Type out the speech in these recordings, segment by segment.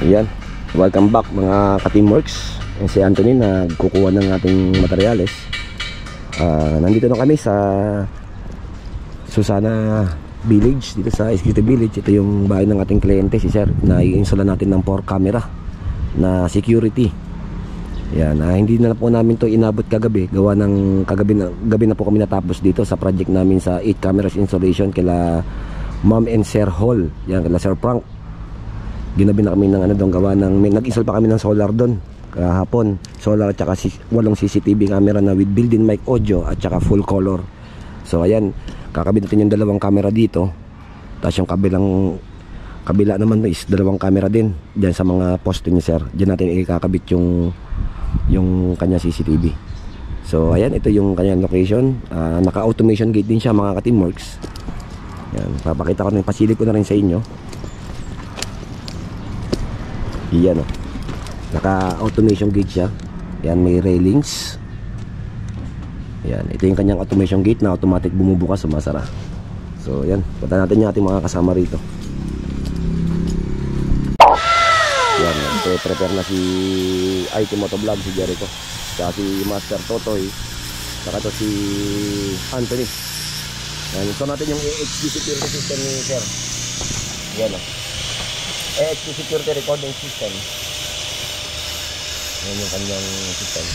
Ayan, welcome back mga ka-teamworks. Si Anthony nagkukuha ng ating materyales. Nandito na kami sa Susana Village, dito sa Executive Village. Ito yung bahay ng ating kliyente, si Sir, na i-install natin ng 4 camera na security. Yan, hindi na po namin to inabot kagabi. Gawa ng gabi na po kami natapos dito sa project namin sa 8 cameras installation kila Ma'am and Sir Hall. Yan, kila Sir Frank. Ginabi na kami ng ano doon, gawa ng nag-install pa kami ng solar doon kahapon. Solar at saka 8 CCTV camera na with built-in mic audio at saka full color. So ayan, kakabit natin yung 2 camera dito. Tapos yung kabila naman is 2 camera din diyan sa mga poste ni Sir. Diyan natin ikakabit yung kanya CCTV. So ayan, ito yung kanyang location. Naka-automation gate din siya mga ka-teamworks. Yan, papakita ko na, pasilip ko na rin sa inyo. Yan o, naka-automation gate siya. Yan, may railings. Yan, ito yung kanyang automation gate na automatic bumubukas, sumasara. So yan, punta natin yung ating mga kasama rito. Yan, prepare na si IT Motovlog, si Jericho, saka si Master Totoy, saka to si Anthony. Yan, ito natin yung AHD security system ni Sir. Yan o, AHD security recording system. Yan yung kanyang system.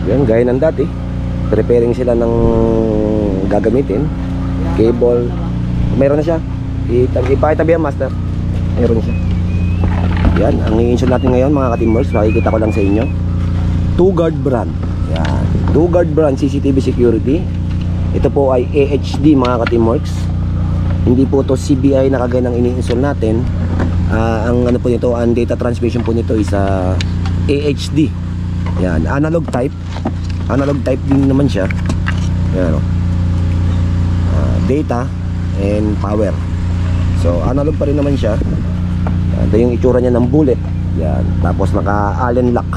Yan, gaya ng dati, preparing sila ng gagamitin. Cable, mayroon na siya. Ipakitabi ang master, mayroon siya. Yan, ang i-install natin ngayon mga ka-teamworks, makikita ko lang sa inyo, 2Guard brand. Yan, 2Guard brand CCTV security. Ito po ay AHD mga ka-teamworks. Hindi po to CBI na kagaya ng ini-install natin. Ang ano po nito, ang data transmission po nito is AHD. Yan, analog type. Analog type din naman siya. Yan, data and power. So analog pa rin naman siya. Yan, ito yung itsura niya ng bullet. Yan, tapos naka Allen lock.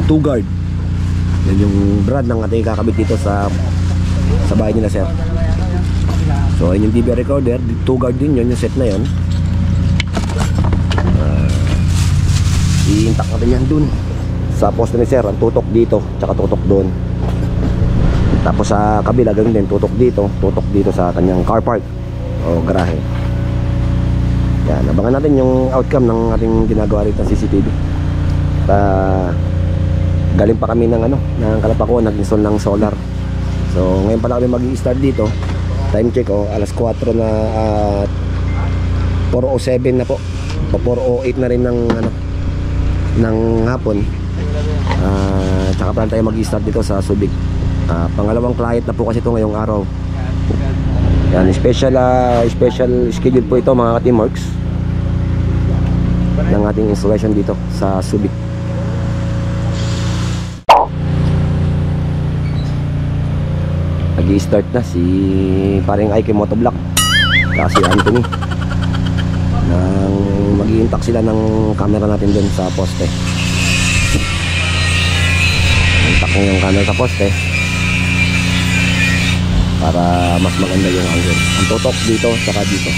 2Guard. Yan yung brand ng ating kakabit dito sa bahay nila Sir. So ayun yung DVR recorder, 2Guard din yun, yung set na yun. I-intact natin yan dun sa poste ni Sir. Ang tutok dito, tsaka tutok doon. Tapos sa kabila ganun din, tutok dito sa kanyang car park o garahe. Yan, abangan natin yung outcome ng ating ginagawa rito ng CCTV. Galing pa kami ng ng Kalapakuan, nag-install ng solar. So ngayon pala kami mag-i-start dito. Time check alas 4 na 4:07 na po. O 4:08 na rin ng hapon. Tsaka pa tayo mag-i-start dito sa Subic. Pangalawang client na po kasi ito ngayong araw. Yan, special schedule po ito mga ka-teamworks ng ating installation dito sa Subic. Nag-i-start na si paring IK Motovlog kasi si Anthony. Mag-i-intact sila ng camera natin dun sa poste. Intact ko yung camera sa poste para mas maganda yung angle. Ang tutok dito saka dito.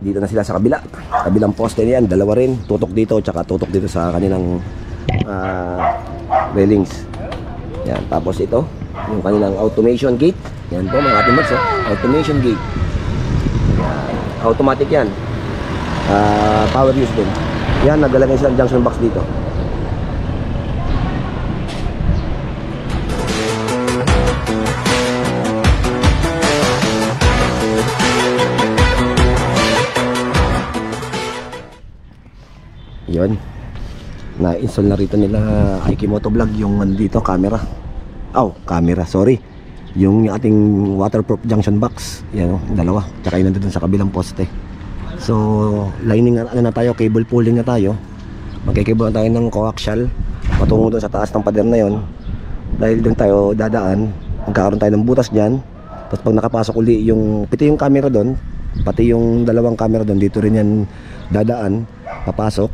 Dito na sila sa kabila. Kabilang poste niyan, dalawa rin. Tutok dito, tsaka tutok dito sa kanilang railings. Yan, tapos ito, yung kanilang automation gate. Yan po mga katimbers, automation gate. Yan, automatic yan. Power use din. Yan, naglalagay silang junction box dito. Yun, na-install na rito nila IK Motovlog yung dito camera. Camera, sorry. Yung ating waterproof junction box. Yan, dalawa. Tsaka yun nandun sa kabilang poste. So, lining na tayo, cable pulling na tayo. Magkikable na tayo ng coaxial patungo doon sa taas ng pader na yon. Dahil doon tayo dadaan, magkakaroon tayo ng butas dyan. Tapos pag nakapasok uli yung, pati yung camera doon, pati yung dalawang camera doon, dito rin yan dadaan, papasok.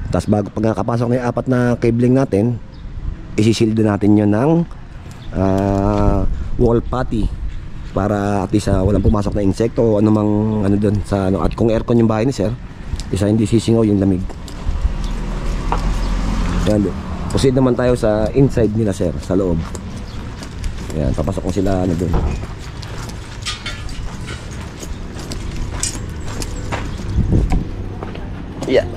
Tapos pag nakapasok na yung apat na cabling natin, isisildo natin yun ng wall putty para at least walang pumasok na insekto o anumang ano doon sa ano. At kung aircon yung bahay ni sir, isa hindi sisingaw yung lamig. Yan, proceed naman tayo sa inside nila sir, sa loob. Yan, papasok ko sila ano doon. Yeah.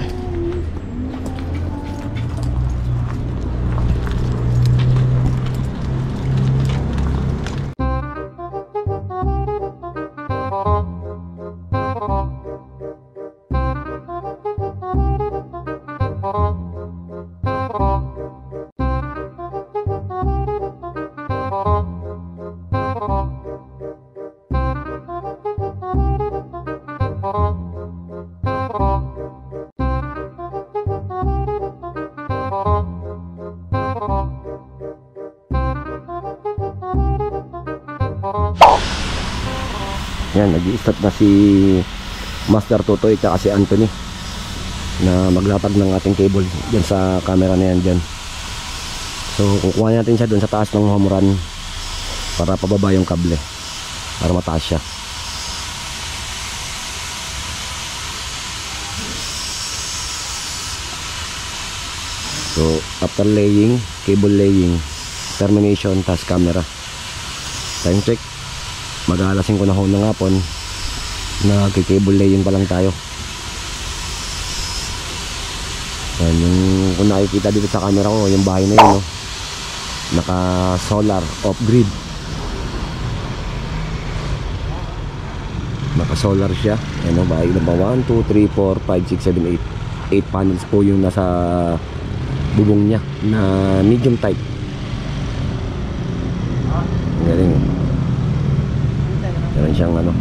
Yan, nag-i-start na si Master Totoy at si Anthony na maglatag ng ating cable dyan sa camera na yan dyan. So kukuha natin siya dun sa taas ng home run para pababa yung kable para mataas siya. So after laying, cable laying, termination, task camera, time check, mag-aalas 5 na ho ng hapon, nag-cable laying pa lang tayo. Yan, yung kung nakikita dito sa camera ko, yung bahay na yun, no? Naka solar, off grid, naka solar siya. Ano, bahay na ba? 1, 2, 3, 4, 5, 6, 7, 8 8 panels po yung nasa bubong niya na medium type. Galing. Meron siyang ano.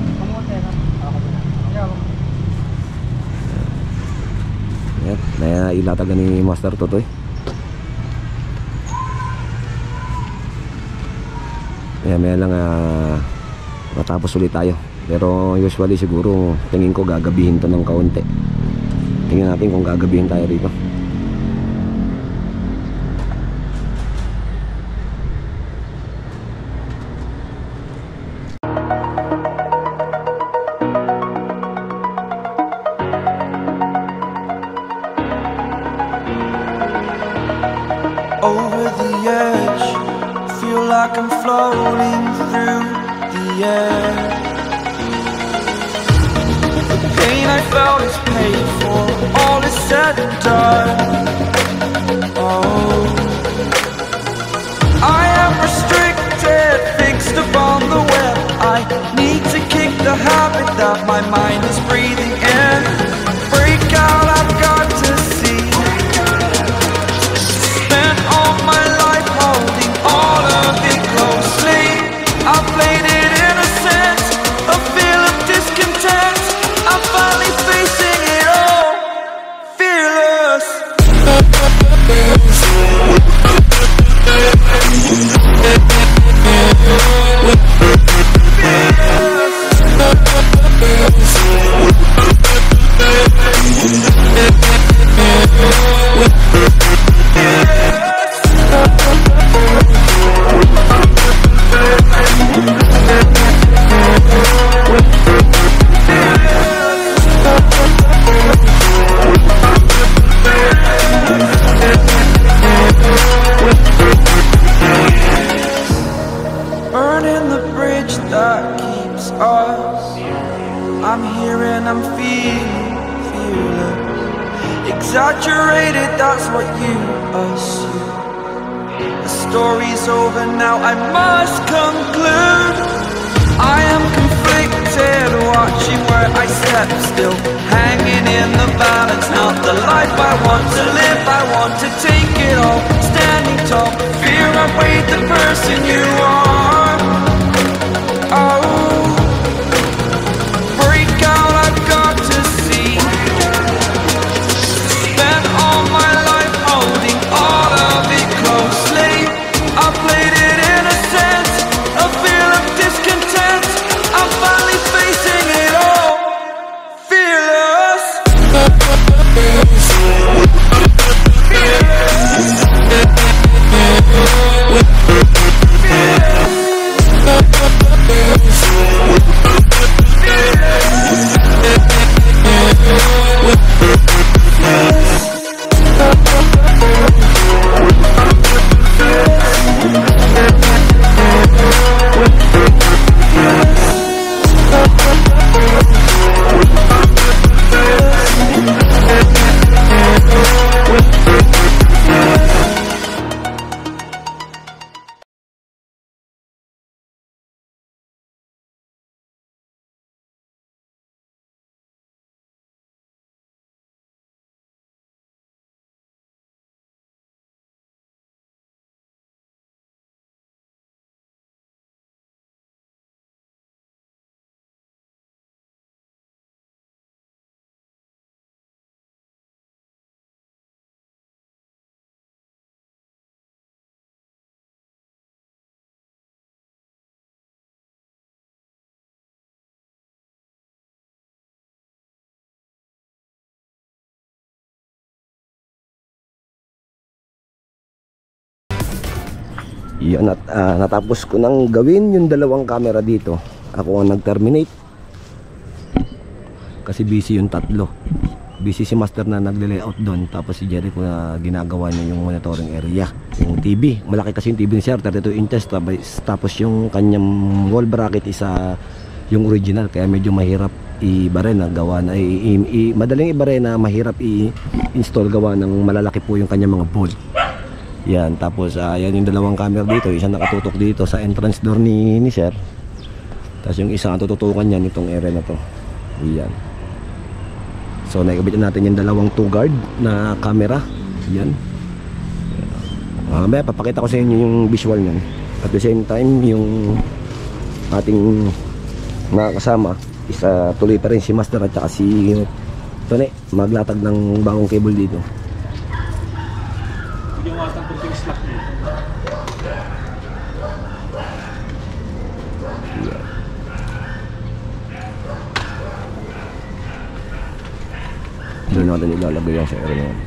Yan, nailatagan ni Master Totoy. Yan, may lang matapos ulit tayo. Pero usually siguro tingin ko gagabihin to ng kaunti. Tingnan natin kung gagabihin tayo rito. Over the edge, feel like I'm floating through the air. The pain I felt is paid for, all is said and done. Oh, I am restricted, fixed upon the web. I need to kick the habit that my mind is breathing in. Break out, I've got to see. Spent all my life holding all of it closely. I played it innocent, a feel of discontent. I'm finally facing it all, fearless. I'm feeling fearless. Exaggerated, that's what you assume. The story's over now, I must conclude. I am conflicted, watching where I step still, hanging in the balance. Not the life I want to live, I want to take it all, standing tall. Fear I weighed the person you are. Oh, break out, I've got to see. Spent all my life holding all of it closely. I played it innocent, a feel of discontent. I'm finally facing it all, fearless. Yan, at natapos ko nang gawin yung dalawang camera dito. Ako ang nag-terminate kasi busy yung tatlo. Busy si Master na nagle-layout doon, tapos si Jericho na ginagawa niya yung monitoring area, yung TV. Malaki kasi yung TV ni Sir, 32 inches, tapos yung kanyang wall bracket isa yung original, kaya medyo mahirap ibare na gawa na madaling ibare na mahirap i-install gawa ng malalaki po yung kanyang mga bolt. Yan, tapos yan yung dalawang camera dito, isang nakatutok dito sa entrance door ni Sir, tapos yung isang tututukan niya nitong area na to. Yan, so naikabit natin yung dalawang 2 guard na camera. Yan, mamaya papakita ko sa inyo yung visual niyan. At the same time, yung ating mga kasama isa tuloy pa rin si Master at saka si Tony maglatag ng bagong cable dito. Doon natin ilalagay yan sa area na yan.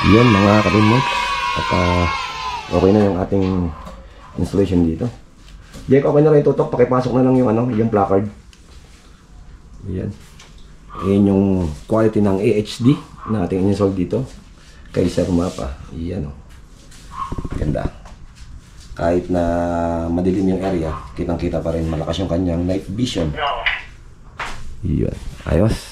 Yan mga ka-remote. At okay na yung ating installation dito. Jake, okay na rin tutok. Pakipasok na lang yung yung placard. Yan. Yan yung quality ng AHD na ating install dito kay Sir Mapa. Yan o. Ganda. Kahit na madilim yung area, kitang kita pa rin malakas yung kanyang night vision. Yan. Ayos.